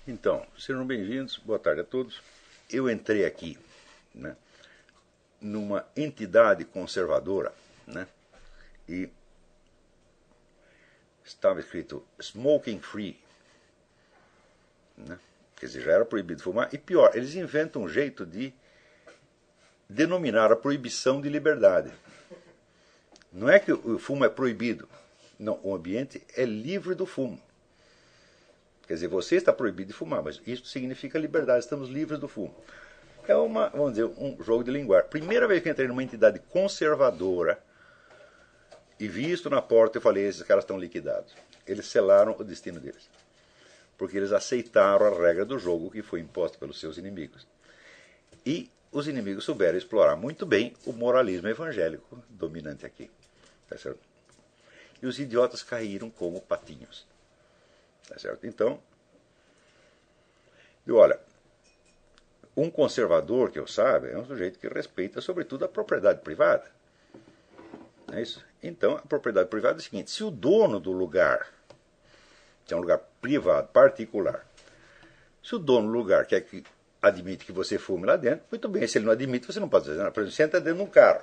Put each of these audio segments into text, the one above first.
Então, sejam bem-vindos, boa tarde a todos. Eu entrei aqui, né, numa entidade conservadora, né, e estava escrito smoking free, né, quer dizer, já era proibido fumar, e pior, eles inventam um jeito de denominar a proibição de liberdade. Não é que o fumo é proibido, não, o ambiente é livre do fumo. Quer dizer, você está proibido de fumar, mas isso significa liberdade, estamos livres do fumo. É vamos dizer, um jogo de linguagem. Primeira vez que entrei numa entidade conservadora e vi isso na porta, eu falei, esses caras estão liquidados. Eles selaram o destino deles. Porque eles aceitaram a regra do jogo que foi imposta pelos seus inimigos. E os inimigos souberam explorar muito bem o moralismo evangélico dominante aqui. Tá certo? E os idiotas caíram como patinhos. Tá certo? Então, olha, um conservador, que eu saiba, é um sujeito que respeita, sobretudo, a propriedade privada. Não é isso? Então, a propriedade privada é o seguinte: se o dono do lugar, que é um lugar privado, particular, se o dono do lugar quer que admite que você fume lá dentro, muito bem. Se ele não admite, você não pode fazer nada. Por exemplo, você entra dentro de um carro.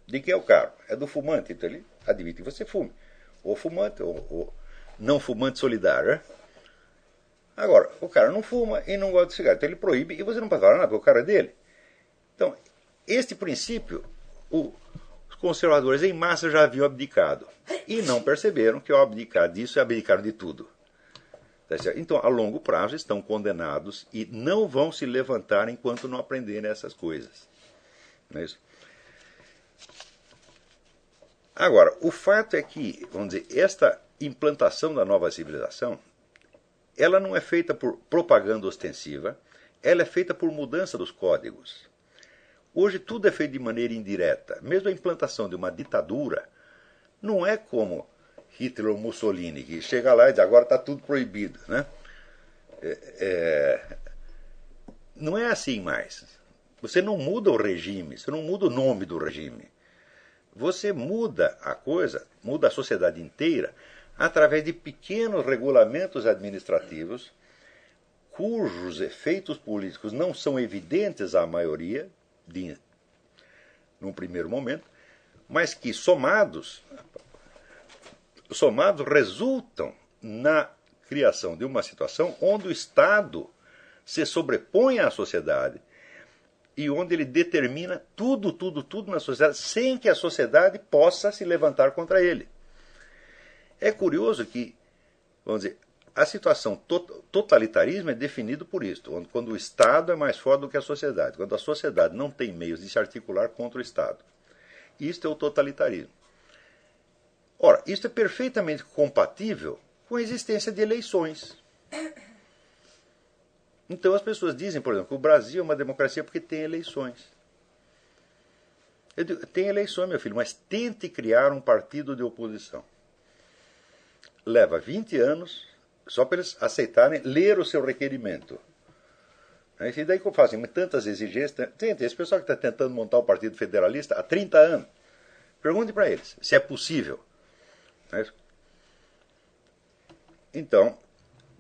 De quem é o carro? É do fumante. Então, ele admite que você fume. Ou fumante, ou não fumante solidário. Né? Agora, o cara não fuma e não gosta de cigarro. Então ele proíbe e você não pode falar nada, porque o cara é dele. Então, este princípio, os conservadores em massa já haviam abdicado. E não perceberam que ao abdicar disso, abdicaram de tudo. Então, a longo prazo, estão condenados e não vão se levantar enquanto não aprenderem essas coisas. Não é isso? Agora, o fato é que, vamos dizer, esta implantação da nova civilização, ela não é feita por propaganda ostensiva, ela é feita por mudança dos códigos. Hoje tudo é feito de maneira indireta. Mesmo a implantação de uma ditadura não é como Hitler ou Mussolini, que chega lá e diz, agora está tudo proibido. Né? Não é assim mais. Você não muda o regime, você não muda o nome do regime. Você muda a coisa, muda a sociedade inteira, através de pequenos regulamentos administrativos, cujos efeitos políticos não são evidentes à maioria, num primeiro momento, mas que somados resultam na criação de uma situação onde o Estado se sobrepõe à sociedade e onde ele determina tudo na sociedade, sem que a sociedade possa se levantar contra ele. É curioso que, vamos dizer, a situação totalitarismo é definido por isto, quando o Estado é mais forte do que a sociedade, quando a sociedade não tem meios de se articular contra o Estado. Isto é o totalitarismo. Ora, isto é perfeitamente compatível com a existência de eleições. Então as pessoas dizem, por exemplo, que o Brasil é uma democracia porque tem eleições. Eu digo, tem eleições, meu filho, mas tente criar um partido de oposição. Leva 20 anos só para eles aceitarem ler o seu requerimento. E daí que fazem tantas exigências. Tem esse pessoal que está tentando montar o Partido Federalista há 30 anos. Pergunte para eles se é possível. Então,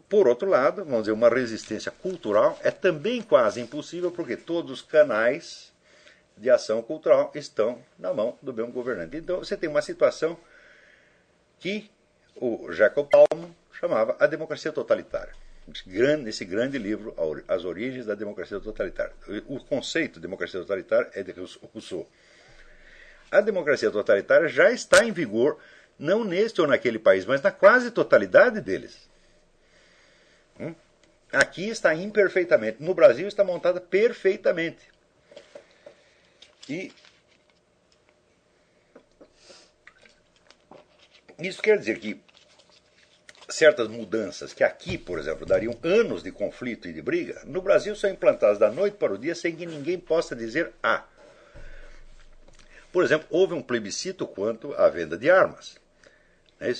por outro lado, vamos dizer, uma resistência cultural é também quase impossível porque todos os canais de ação cultural estão na mão do mesmo governante. Então você tem uma situação que o Jacob Bauman chamava a democracia totalitária. Esse grande livro, As Origens da Democracia Totalitária. O conceito de democracia totalitária é de Rousseau. A democracia totalitária já está em vigor, não neste ou naquele país, mas na quase totalidade deles. Aqui está imperfeitamente. No Brasil está montada perfeitamente. E isso quer dizer que certas mudanças que aqui, por exemplo, dariam anos de conflito e de briga, no Brasil são implantadas da noite para o dia sem que ninguém possa dizer A. Por exemplo, houve um plebiscito quanto à venda de armas.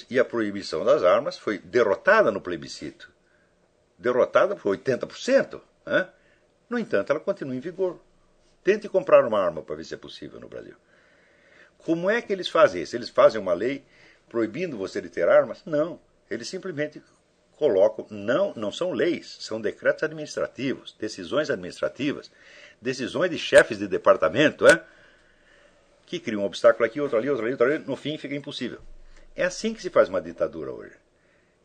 E a proibição das armas foi derrotada no plebiscito. Derrotada por 80%. Né? No entanto, ela continua em vigor. Tente comprar uma arma para ver se é possível no Brasil. Como é que eles fazem isso? Eles fazem uma lei proibindo você de ter armas? Não. Eles simplesmente colocam, não são leis, são decretos administrativos, decisões administrativas, decisões de chefes de departamento, que criam um obstáculo aqui, outro ali, outro ali, outro ali, no fim fica impossível. É assim que se faz uma ditadura hoje.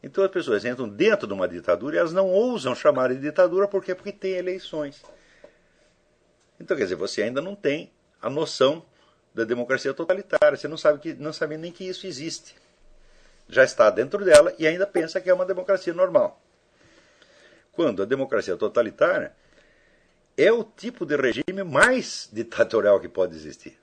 Então as pessoas entram dentro de uma ditadura e elas não ousam chamar de ditadura, por quê? Porque tem eleições. Então, quer dizer, você ainda não tem a noção da democracia totalitária, você não sabe nem que isso existe. Já está dentro dela e ainda pensa que é uma democracia normal. Quando a democracia totalitária é o tipo de regime mais ditatorial que pode existir.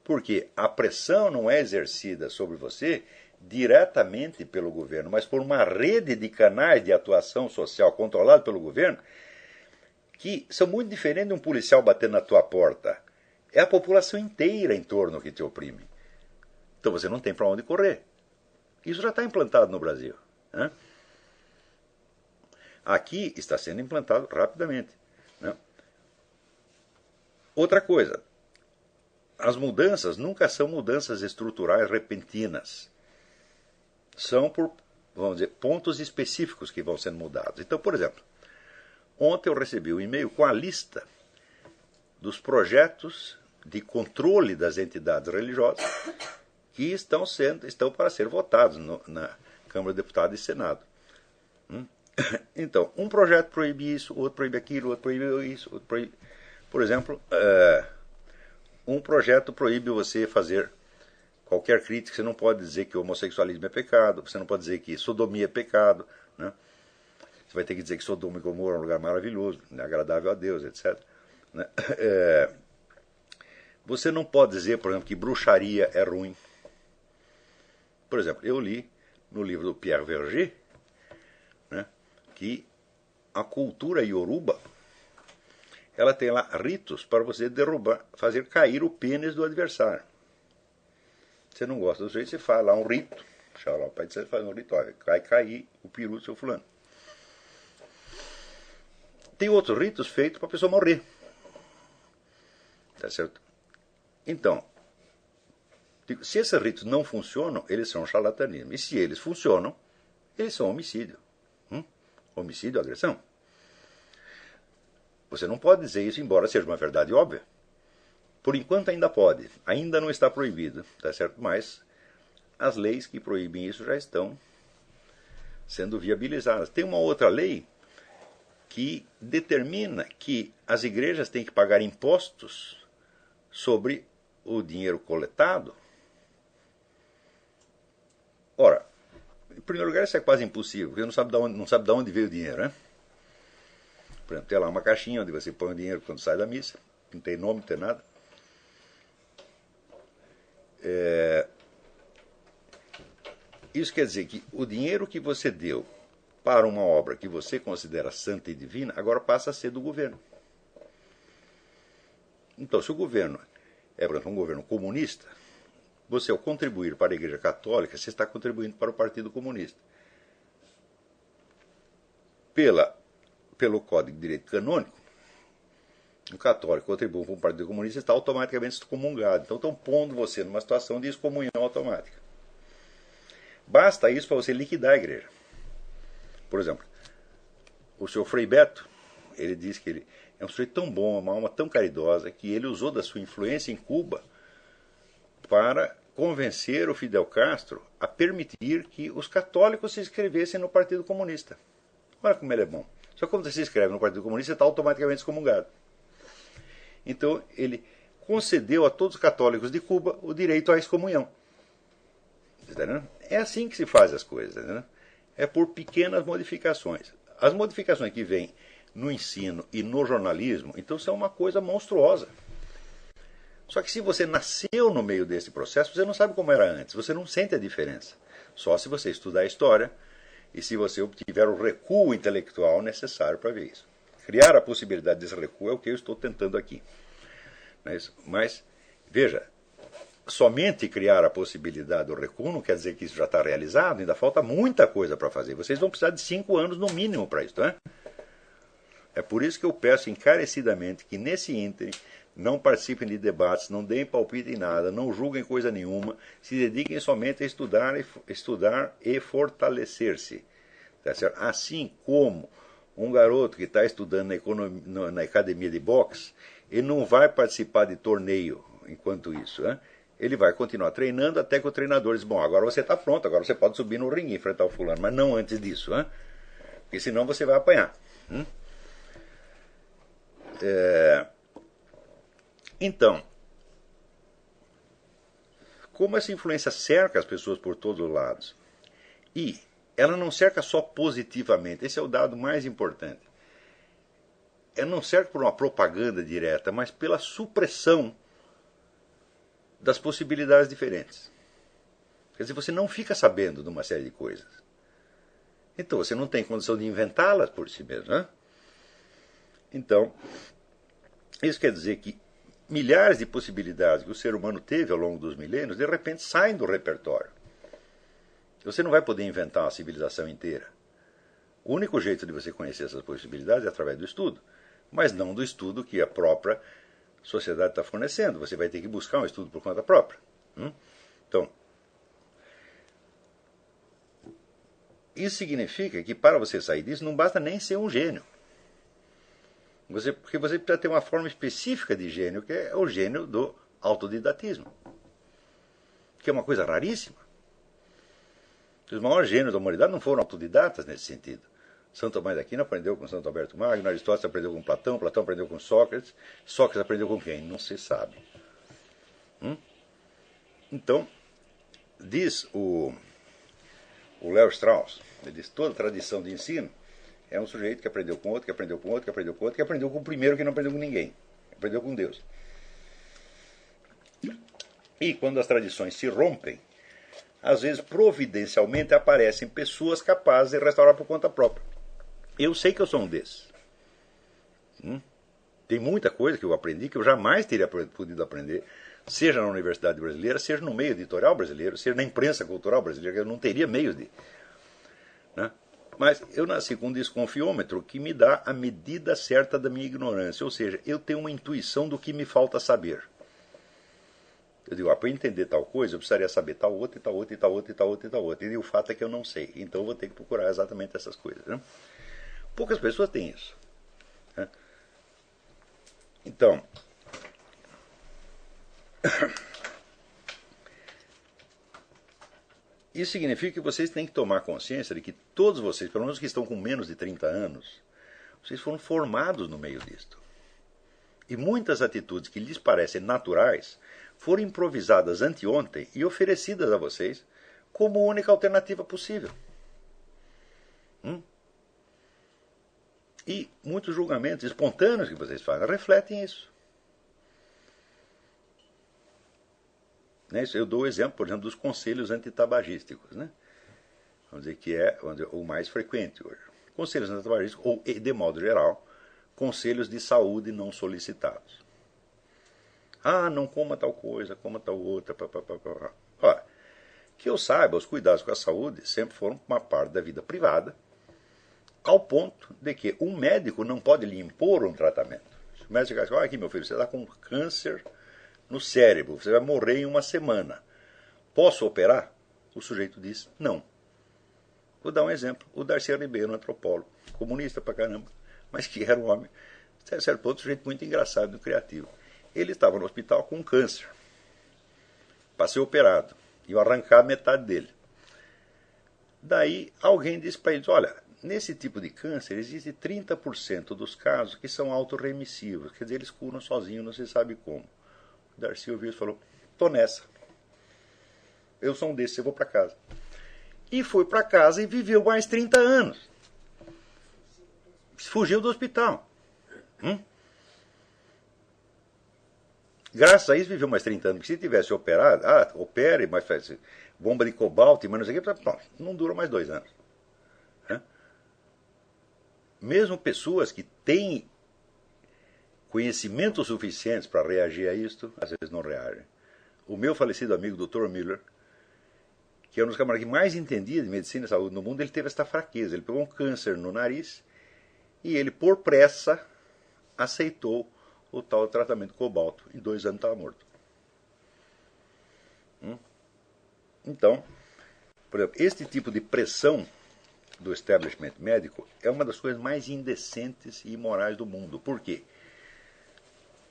Porque a pressão não é exercida sobre você diretamente pelo governo, mas por uma rede de canais de atuação social controlado pelo governo, que são muito diferentes de um policial bater na tua porta. É a população inteira em torno que te oprime. Então você não tem para onde correr. Isso já está implantado no Brasil. Aqui está sendo implantado rapidamente. Outra coisa, as mudanças nunca são mudanças estruturais repentinas. São por, vamos dizer, pontos específicos que vão sendo mudados. Então, por exemplo, ontem eu recebi um e-mail com a lista dos projetos de controle das entidades religiosas que estão para ser votados na Câmara de Deputados e Senado. Então, um projeto proíbe isso, outro proíbe aquilo, outro proíbe isso, outro proíbe... Por exemplo, um projeto proíbe você fazer qualquer crítica. Você não pode dizer que o homossexualismo é pecado, você não pode dizer que sodomia é pecado, Você vai ter que dizer que Sodoma e Gomorra é um lugar maravilhoso, agradável a Deus, etc. Você não pode dizer, por exemplo, que bruxaria é ruim. Por exemplo, eu li no livro do Pierre Verger, que a cultura Yoruba, ela tem lá ritos para você fazer cair o pênis do adversário. Você não gosta do jeito, você faz lá um rito. Você faz um rito, vai cair o peru do seu fulano. Tem outros ritos feitos para a pessoa morrer. Tá certo? Então, se esses ritos não funcionam, eles são charlatanismo. E se eles funcionam, eles são homicídio. Homicídio, agressão. Você não pode dizer isso, embora seja uma verdade óbvia. Por enquanto ainda pode. Ainda não está proibido. Tá certo? Mas as leis que proíbem isso já estão sendo viabilizadas. Tem uma outra lei que determina que as igrejas têm que pagar impostos sobre o dinheiro coletado. Ora, em primeiro lugar, isso é quase impossível, porque não sabe de onde veio o dinheiro, Por exemplo, tem lá uma caixinha onde você põe o dinheiro quando sai da missa, não tem nome, não tem nada. Isso quer dizer que o dinheiro que você deu para uma obra que você considera santa e divina, agora passa a ser do governo. Então, se o governo é, por exemplo, um governo comunista, você, ao contribuir para a Igreja Católica, você está contribuindo para o Partido Comunista. Pelo Código de Direito Canônico, um católico contribui para o Partido Comunista está automaticamente excomungado. Então estão pondo você numa situação de excomunhão automática. Basta isso para você liquidar a igreja. Por exemplo, o senhor Frei Beto, ele diz que ele é um sujeito tão bom, uma alma tão caridosa, que ele usou da sua influência em Cuba para convencer o Fidel Castro a permitir que os católicos se inscrevessem no Partido Comunista. Olha como ele é bom. Só que quando você se inscreve no Partido Comunista, você está automaticamente excomungado. Então, ele concedeu a todos os católicos de Cuba o direito à excomunhão. É assim que se faz as coisas. É por pequenas modificações. As modificações que vêm no ensino e no jornalismo, então, são uma coisa monstruosa. Só que se você nasceu no meio desse processo, você não sabe como era antes, você não sente a diferença. Só se você estudar a história e se você obtiver o recuo intelectual necessário para ver isso. Criar a possibilidade desse recuo é o que eu estou tentando aqui. Mas veja, somente criar a possibilidade do recuo não quer dizer que isso já está realizado, ainda falta muita coisa para fazer. Vocês vão precisar de 5 anos no mínimo para isso, É por isso que eu peço encarecidamente que nesse ínterim não participem de debates, não deem palpite em nada, não julguem coisa nenhuma, se dediquem somente a estudar e fortalecer-se. Tá certo? Assim como um garoto que está estudando na academia de boxe, ele não vai participar de torneio enquanto isso. Né? Ele vai continuar treinando até que o treinador diz, bom, agora você está pronto, agora você pode subir no ringue e enfrentar o fulano, mas não antes disso. Né? Porque senão você vai apanhar. Então, como essa influência cerca as pessoas por todos os lados, e ela não cerca só positivamente, esse é o dado mais importante. Ela não cerca por uma propaganda direta, mas pela supressão das possibilidades diferentes. Quer dizer, você não fica sabendo de uma série de coisas. Então você não tem condição de inventá-las por si mesmo. Né? Então, isso quer dizer que milhares de possibilidades que o ser humano teve ao longo dos milênios, de repente saem do repertório. Você não vai poder inventar uma civilização inteira. O único jeito de você conhecer essas possibilidades é através do estudo, mas não do estudo que a própria sociedade está fornecendo. Você vai ter que buscar um estudo por conta própria. Então, isso significa que para você sair disso não basta nem ser um gênio. Porque você precisa ter uma forma específica de gênio, que é o gênio do autodidatismo, que é uma coisa raríssima. Os maiores gênios da humanidade não foram autodidatas nesse sentido. Santo Tomás de Aquino aprendeu com Santo Alberto Magno, Aristóteles aprendeu com Platão, Platão aprendeu com Sócrates, Sócrates aprendeu com quem? Não se sabe. Então, diz o Léo Strauss, ele diz, toda tradição de ensino é um sujeito que aprendeu com outro, que aprendeu com outro, que aprendeu com outro, que aprendeu com o primeiro que não aprendeu com ninguém. Aprendeu com Deus. E quando as tradições se rompem, às vezes providencialmente aparecem pessoas capazes de restaurar por conta própria. Eu sei que eu sou um desses. Tem muita coisa que eu aprendi que eu jamais teria podido aprender, seja na Universidade Brasileira, seja no meio editorial brasileiro, seja na imprensa cultural brasileira, que eu não teria meios de. Né? Mas eu nasci com um desconfiômetro que me dá a medida certa da minha ignorância, ou seja, eu tenho uma intuição do que me falta saber. Eu digo, para entender tal coisa, eu precisaria saber tal outra, e tal outra, e tal outra, e tal outra, e tal outra. E o fato é que eu não sei. Então eu vou ter que procurar exatamente essas coisas. Né? Poucas pessoas têm isso. Né? Então, isso significa que vocês têm que tomar consciência de que todos vocês, pelo menos que estão com menos de 30 anos, vocês foram formados no meio disto. E muitas atitudes que lhes parecem naturais foram improvisadas anteontem e oferecidas a vocês como única alternativa possível. E muitos julgamentos espontâneos que vocês fazem refletem isso. Eu dou o exemplo, por exemplo, dos conselhos antitabagísticos, né? Vamos dizer que é o mais frequente hoje. Conselhos antitabagísticos, ou, de modo geral, conselhos de saúde não solicitados. Não coma tal coisa, coma tal outra. Ora, que eu saiba, os cuidados com a saúde sempre foram uma parte da vida privada, ao ponto de que um médico não pode lhe impor um tratamento. Se o médico diz, olha aqui meu filho, você está com câncer no cérebro, você vai morrer em uma semana. Posso operar? O sujeito diz, não. Vou dar um exemplo. O Darcy Ribeiro, um antropólogo, comunista pra caramba, mas que era um homem, até certo ponto, um sujeito muito engraçado e criativo. Ele estava no hospital com câncer. Passei operado. Iam arrancar metade dele. Daí alguém disse para ele, olha, nesse tipo de câncer existe 30% dos casos que são autorremissivos, quer dizer, eles curam sozinhos, não se sabe como. O Darcy ouviu e falou, tô nessa. Eu sou um desses, eu vou para casa. E foi para casa e viveu mais 30 anos. Fugiu do hospital. Graças a isso viveu mais 30 anos, porque se tivesse operado, opere, mas faz bomba de cobalto, mas não sei o que, não dura mais 2 anos. Mesmo pessoas que têm conhecimentos suficientes para reagir a isto, às vezes não reagem. O meu falecido amigo Dr. Miller, que é um dos camaradas que mais entendia de medicina e saúde no mundo, ele teve esta fraqueza. Ele pegou um câncer no nariz e ele, por pressa, aceitou o tal tratamento cobalto. Em 2 anos estava morto. Então, por exemplo, este tipo de pressão do establishment médico é uma das coisas mais indecentes e imorais do mundo. Por quê?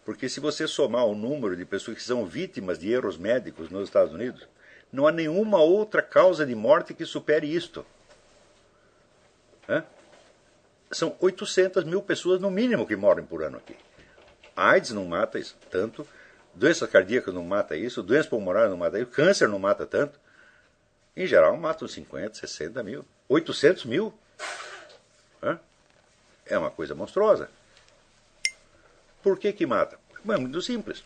Porque se você somar o número de pessoas que são vítimas de erros médicos nos Estados Unidos, não há nenhuma outra causa de morte que supere isto. São 800 mil pessoas no mínimo que morrem por ano aqui. A AIDS não mata isso tanto, doença cardíaca não mata isso, doença pulmonar não mata isso, câncer não mata tanto. Em geral matam 50, 60 mil. 800 mil? É uma coisa monstruosa. Por que mata? É muito simples.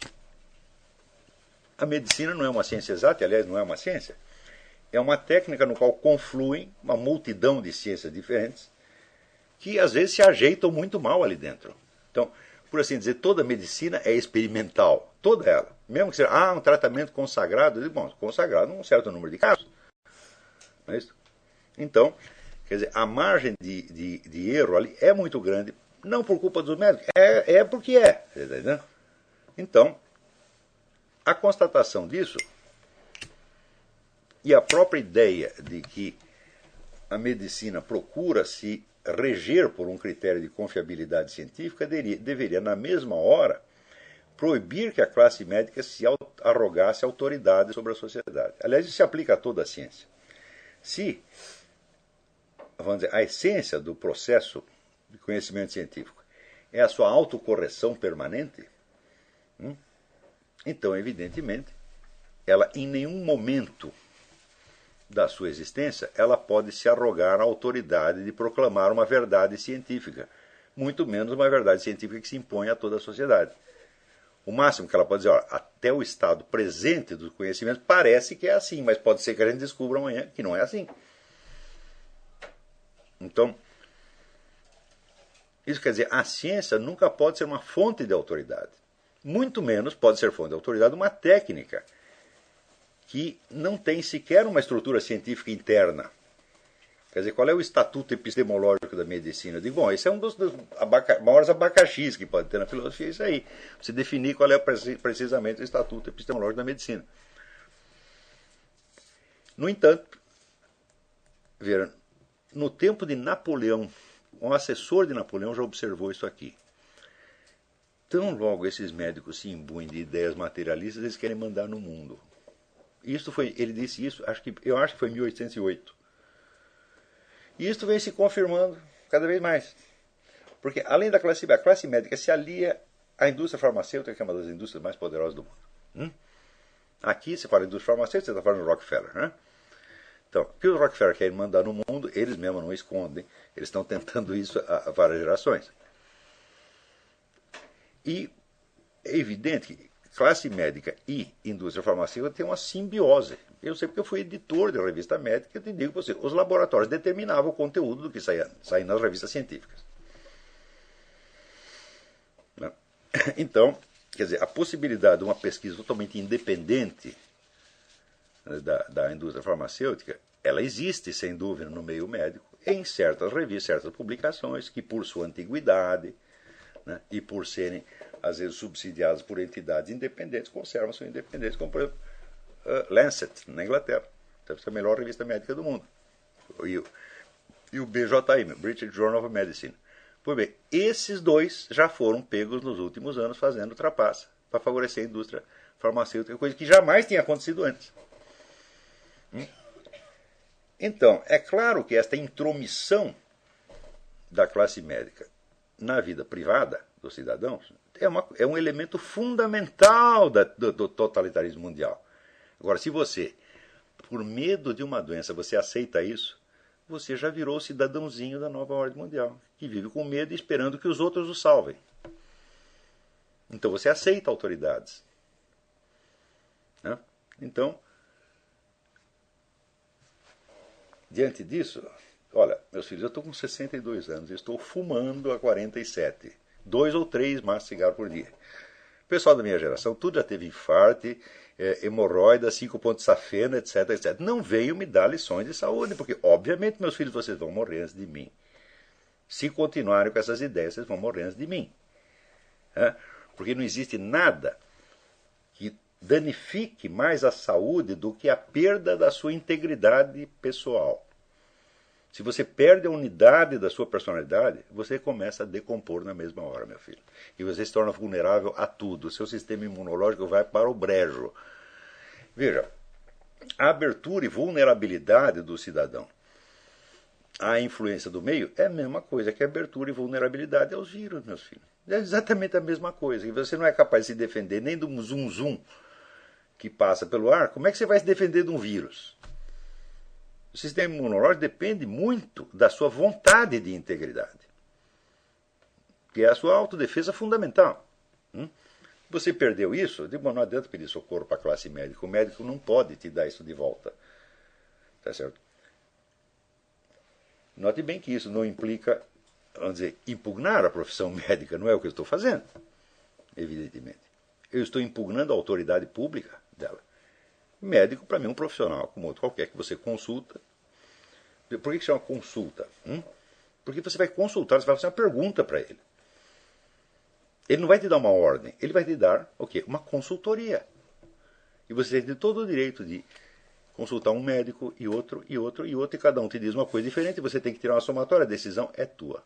A medicina não é uma ciência exata, aliás, não é uma ciência. É uma técnica no qual confluem uma multidão de ciências diferentes que às vezes se ajeitam muito mal ali dentro. Então, por assim dizer, toda medicina é experimental. Toda ela. Mesmo que seja um tratamento consagrado, eu digo, bom, consagrado num certo número de casos. Não é isso? Então, quer dizer, a margem de erro ali é muito grande, não por culpa dos médicos, é porque é. Entendeu? Então, a constatação disso e a própria ideia de que a medicina procura se reger por um critério de confiabilidade científica deveria, na mesma hora, proibir que a classe médica se arrogasse autoridade sobre a sociedade. Aliás, isso se aplica a toda a ciência. Se, vamos dizer, a essência do processo de conhecimento científico é a sua autocorreção permanente, então, evidentemente, ela em nenhum momento da sua existência ela pode se arrogar a autoridade de proclamar uma verdade científica, muito menos uma verdade científica que se impõe a toda a sociedade. O máximo que ela pode dizer, até o estado presente do conhecimento parece que é assim, mas pode ser que a gente descubra amanhã que não é assim. Então, isso quer dizer, a ciência nunca pode ser uma fonte de autoridade. Muito menos pode ser fonte de autoridade uma técnica que não tem sequer uma estrutura científica interna. Quer dizer, qual é o estatuto epistemológico da medicina? Eu digo, bom, esse é um dos maiores abacaxis que pode ter na filosofia, isso aí. Você definir qual é precisamente o estatuto epistemológico da medicina. No entanto, veja, no tempo de Napoleão, um assessor de Napoleão já observou isso aqui. Tão logo esses médicos se imbuem de ideias materialistas, eles querem mandar no mundo. Ele disse isso, eu acho que foi em 1808. E isso vem se confirmando cada vez mais. Porque além da a classe médica se alia à indústria farmacêutica, que é uma das indústrias mais poderosas do mundo. Aqui, se fala em indústria farmacêutica, você está falando do Rockefeller. Né? Então, o que os Rockefeller querem mandar no mundo, eles mesmos não escondem. Eles estão tentando isso há várias gerações. E é evidente que classe médica e indústria farmacêutica têm uma simbiose. Eu sei porque eu fui editor de revista médica e te digo para você, os laboratórios determinavam o conteúdo do que saía nas revistas científicas. Então, quer dizer, a possibilidade de uma pesquisa totalmente independente da indústria farmacêutica, ela existe, sem dúvida, no meio médico, em certas revistas, certas publicações, que por sua antiguidade, né, e por serem, às vezes, subsidiadas por entidades independentes, conservam sua independência, como, por exemplo, Lancet, na Inglaterra. Deve ser a melhor revista médica do mundo. E o BJM, British Journal of Medicine. Pois bem, esses dois já foram pegos nos últimos anos fazendo trapaça para favorecer a indústria farmacêutica, coisa que jamais tinha acontecido antes. Então, é claro que esta intromissão da classe médica na vida privada dos cidadãos é um elemento fundamental do totalitarismo mundial. Agora, se você, por medo de uma doença, você aceita isso, você já virou cidadãozinho da nova ordem mundial, que vive com medo e esperando que os outros o salvem. Então você aceita autoridades. Né? Então, diante disso, olha, meus filhos, eu estou com 62 anos e estou fumando há 47. 2 ou 3 maços de cigarro por dia. O pessoal da minha geração, tudo já teve infarto, hemorroida, 5 pontos de safena, etc, etc. Não veio me dar lições de saúde, porque, obviamente, meus filhos, vocês vão morrer antes de mim. Se continuarem com essas ideias, vocês vão morrer antes de mim. Porque não existe nada que danifique mais a saúde do que a perda da sua integridade pessoal. Se você perde a unidade da sua personalidade, você começa a decompor na mesma hora, meu filho. E você se torna vulnerável a tudo. O seu sistema imunológico vai para o brejo. Veja, a abertura e vulnerabilidade do cidadão à influência do meio é a mesma coisa que a abertura e vulnerabilidade aos vírus, meus filhos. É exatamente a mesma coisa. E você não é capaz de se defender nem de um zum-zum que passa pelo ar. Como é que você vai se defender de um vírus? O sistema imunológico depende muito da sua vontade de integridade, que é a sua autodefesa fundamental. Você perdeu isso, digo, não adianta pedir socorro para a classe médica. O médico não pode te dar isso de volta. Tá certo? Note bem que isso não implica, vamos dizer, impugnar a profissão médica. Não é o que eu estou fazendo, evidentemente. Eu estou impugnando a autoridade pública dela. Médico, para mim, é um profissional, como outro qualquer, que você consulta. Por que chama consulta? Porque você vai consultar, você vai fazer uma pergunta para ele. Ele não vai te dar uma ordem, ele vai te dar o quê? Uma consultoria. E você tem todo o direito de consultar um médico e outro, e outro, e outro, e cada um te diz uma coisa diferente, e você tem que tirar uma somatória, a decisão é tua.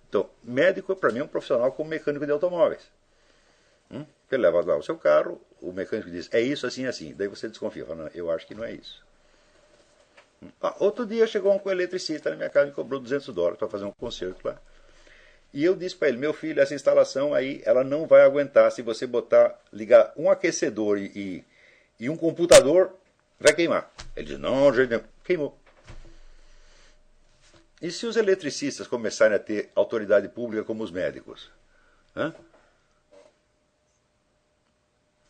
Então, médico, para mim, é um profissional como mecânico de automóveis. Ele leva lá o seu carro, o mecânico diz, é isso, assim, assim. Daí você desconfia, fala, não, eu acho que não é isso. Outro dia chegou um eletricista na minha casa e me cobrou $200 para fazer um conserto lá. E eu disse para ele, meu filho, essa instalação aí, ela não vai aguentar. Se você ligar um aquecedor e um computador, vai queimar. Ele disse, não, gente, não. Queimou. E se os eletricistas começarem a ter autoridade pública como os médicos?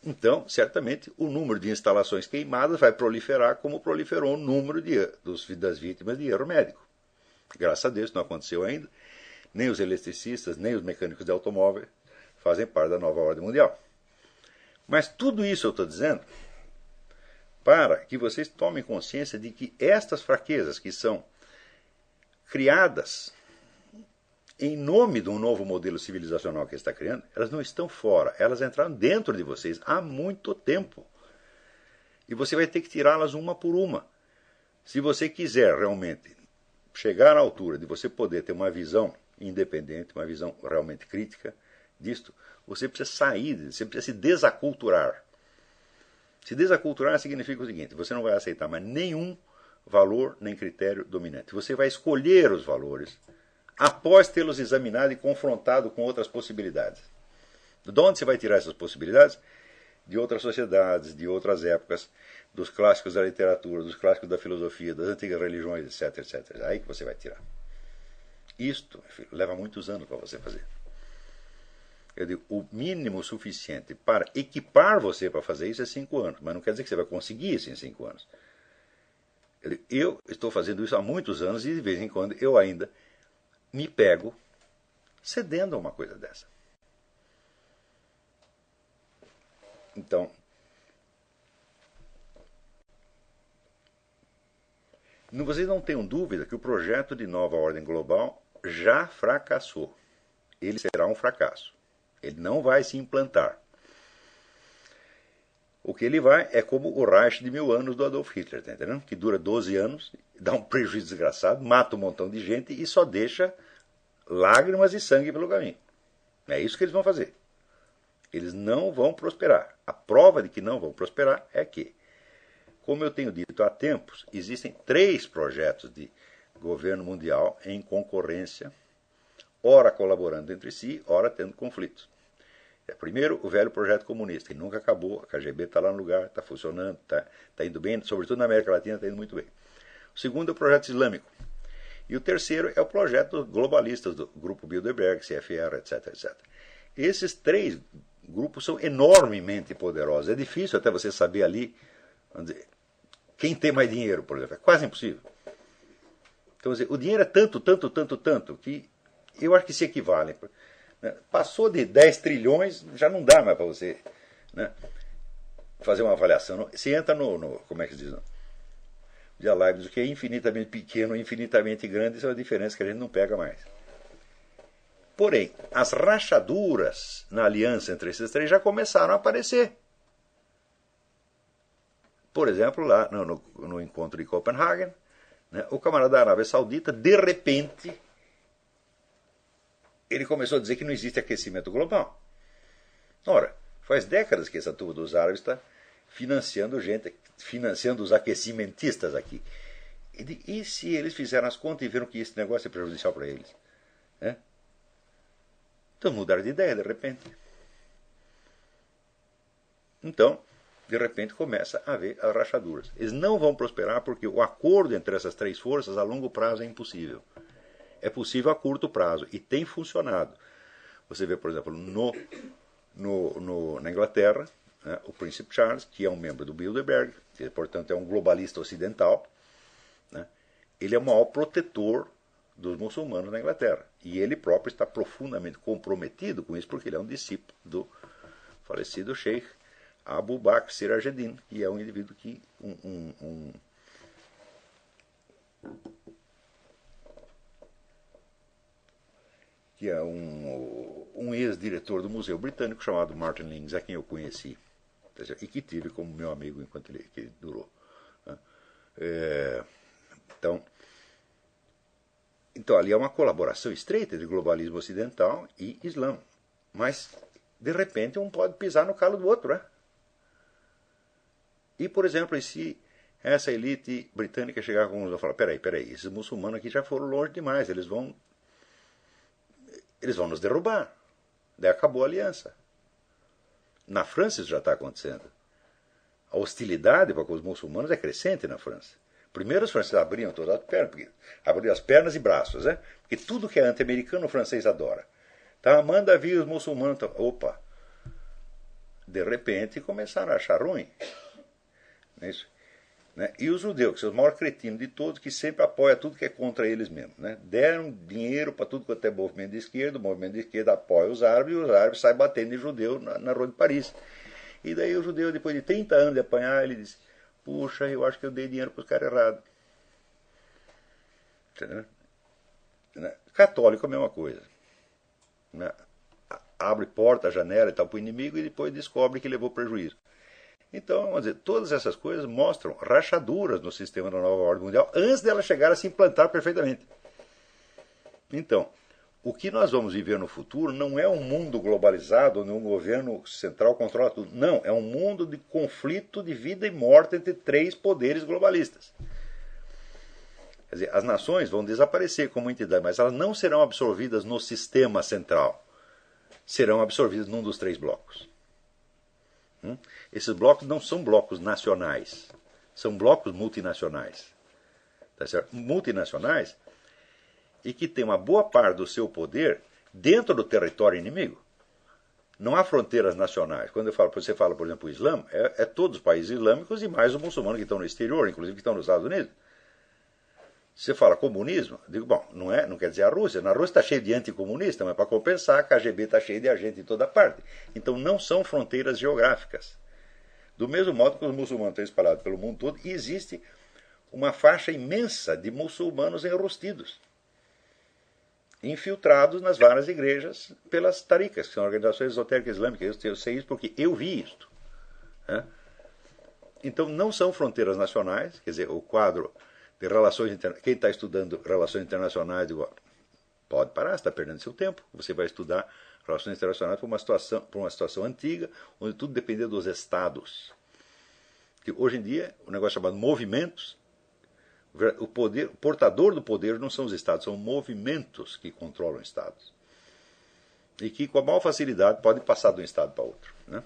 Então, certamente, o número de instalações queimadas vai proliferar como proliferou o número das vítimas de erro médico. Graças a Deus, não aconteceu ainda. Nem os eletricistas, nem os mecânicos de automóvel fazem parte da nova ordem mundial. Mas tudo isso eu estou dizendo para que vocês tomem consciência de que estas fraquezas que são criadas em nome de um novo modelo civilizacional que está criando, elas não estão fora, elas entraram dentro de vocês há muito tempo. E você vai ter que tirá-las uma por uma. Se você quiser realmente chegar à altura de você poder ter uma visão independente, uma visão realmente crítica disto, você precisa sair, você precisa se desaculturar. Se desaculturar significa o seguinte, você não vai aceitar mais nenhum valor nem critério dominante. Você vai escolher os valores após tê-los examinado e confrontado com outras possibilidades. De onde você vai tirar essas possibilidades? De outras sociedades, de outras épocas, dos clássicos da literatura, dos clássicos da filosofia, das antigas religiões, etc, etc. É aí que você vai tirar. Isto, filho, leva muitos anos para você fazer. Eu digo, o mínimo suficiente para equipar você para fazer isso é 5 anos. Mas não quer dizer que você vai conseguir isso em 5 anos. Eu estou fazendo isso há muitos anos e de vez em quando eu ainda me pego cedendo a uma coisa dessa. Então, vocês não tenham dúvida que o projeto de nova ordem global já fracassou. Ele será um fracasso. Ele não vai se implantar. O que ele vai é como o Reich de 1000 anos do Adolf Hitler, tá entendendo? Que dura 12 anos, dá um prejuízo desgraçado, mata um montão de gente e só deixa lágrimas e sangue pelo caminho. É isso que eles vão fazer. Eles não vão prosperar. A prova de que não vão prosperar é que, como eu tenho dito há tempos, existem 3 projetos de governo mundial em concorrência, ora colaborando entre si, ora tendo conflitos. Primeiro, o velho projeto comunista, que nunca acabou, a KGB está lá no lugar, está funcionando, está indo bem, sobretudo na América Latina está indo muito bem. O segundo é o projeto islâmico. E o terceiro é o projeto globalistas do Grupo Bilderberg, CFR, etc, etc. Esses 3 grupos são enormemente poderosos. É difícil até você saber ali, vamos dizer, quem tem mais dinheiro, por exemplo. É quase impossível. Então, o dinheiro é tanto, que eu acho que se equivalem. Passou de 10 trilhões, já não dá mais para você, né, fazer uma avaliação. Você entra como é que se diz? Dialéticos, o que é infinitamente pequeno, infinitamente grande, isso é uma diferença que a gente não pega mais. Porém, as rachaduras na aliança entre esses 3 já começaram a aparecer. Por exemplo, lá no encontro de Copenhague, né? O camarada da Arábia Saudita, de repente, ele começou a dizer que não existe aquecimento global. Ora, faz décadas que essa turma dos árabes está financiando gente, financiando os aquecimentistas aqui. E se eles fizeram as contas e viram que esse negócio é prejudicial para eles? Né? Então mudaram de ideia de repente. Então, de repente começa a haver as rachaduras. Eles não vão prosperar porque o acordo entre essas três forças a longo prazo é impossível. É possível a curto prazo e tem funcionado. Você vê, por exemplo, na Inglaterra, né, o príncipe Charles, que é um membro do Bilderberg, que portanto é um globalista ocidental, né, ele é o maior protetor dos muçulmanos na Inglaterra. E ele próprio está profundamente comprometido com isso, porque ele é um discípulo do falecido Sheikh Abu Bakr Sirajuddin, que é um indivíduo que um ex-diretor do Museu Britânico chamado Martin Lings, a quem eu conheci e que tive como meu amigo enquanto ele durou. Então ali é uma colaboração estreita de globalismo ocidental e Islã. Mas, de repente, um pode pisar no calo do outro, né? E, por exemplo, se essa elite britânica chegar com uns e falar, peraí, esses muçulmanos aqui já foram longe demais, eles vão nos derrubar. Daí acabou a aliança. Na França isso já está acontecendo. A hostilidade para com os muçulmanos é crescente na França. Primeiro os franceses abriam todas as pernas, abriam as pernas e braços, né? Porque tudo que é anti-americano o francês adora. Então manda vir os muçulmanos. Opa! De repente começaram a achar ruim. Isso, né? E os judeus, que são os maiores cretinos de todos, que sempre apoiam tudo que é contra eles mesmos. Né? Deram dinheiro para tudo quanto é movimento de esquerda, o movimento de esquerda apoia os árabes, e os árabes saem batendo em judeu na rua de Paris. E daí o judeu, depois de 30 anos de apanhar, ele diz, puxa, eu acho que eu dei dinheiro para os caras errados. Entendeu? Católico é a mesma coisa. Né? Abre porta, janela e tal para o inimigo e depois descobre que levou prejuízo. Então, vamos dizer, todas essas coisas mostram rachaduras no sistema da nova ordem mundial antes dela chegar a se implantar perfeitamente. Então, o que nós vamos viver no futuro não é um mundo globalizado onde um governo central controla tudo. Não, é um mundo de conflito de vida e morte entre três poderes globalistas. Quer dizer, as nações vão desaparecer como entidade, mas elas não serão absorvidas no sistema central. Serão absorvidas num dos três blocos. Esses blocos não são blocos nacionais, são blocos multinacionais. Tá certo? Multinacionais e que têm uma boa parte do seu poder dentro do território inimigo. Não há fronteiras nacionais. Quando você fala, por exemplo, o Islã, é todos os países islâmicos e mais os muçulmanos que estão no exterior, inclusive que estão nos Estados Unidos. Se você fala comunismo, digo, bom, não quer dizer a Rússia. Na Rússia está cheio de anticomunista, mas para compensar, a KGB está cheio de agente em toda parte. Então não são fronteiras geográficas. Do mesmo modo que os muçulmanos estão espalhados pelo mundo todo, e existe uma faixa imensa de muçulmanos enrustidos, infiltrados nas várias igrejas pelas tarikas, que são organizações esotéricas islâmicas. Eu sei isso porque eu vi isto. Né? Então não são fronteiras nacionais, quer dizer, o quadro de relações internacionais. Quem está estudando relações internacionais, digo, pode parar, está perdendo seu tempo. Você vai estudar relações internacionais por uma situação antiga, onde tudo dependia dos estados. Que hoje em dia, o negócio chamado movimentos, o portador do poder não são os estados, são movimentos que controlam estados. E que com a maior facilidade podem passar de um estado para outro. Né?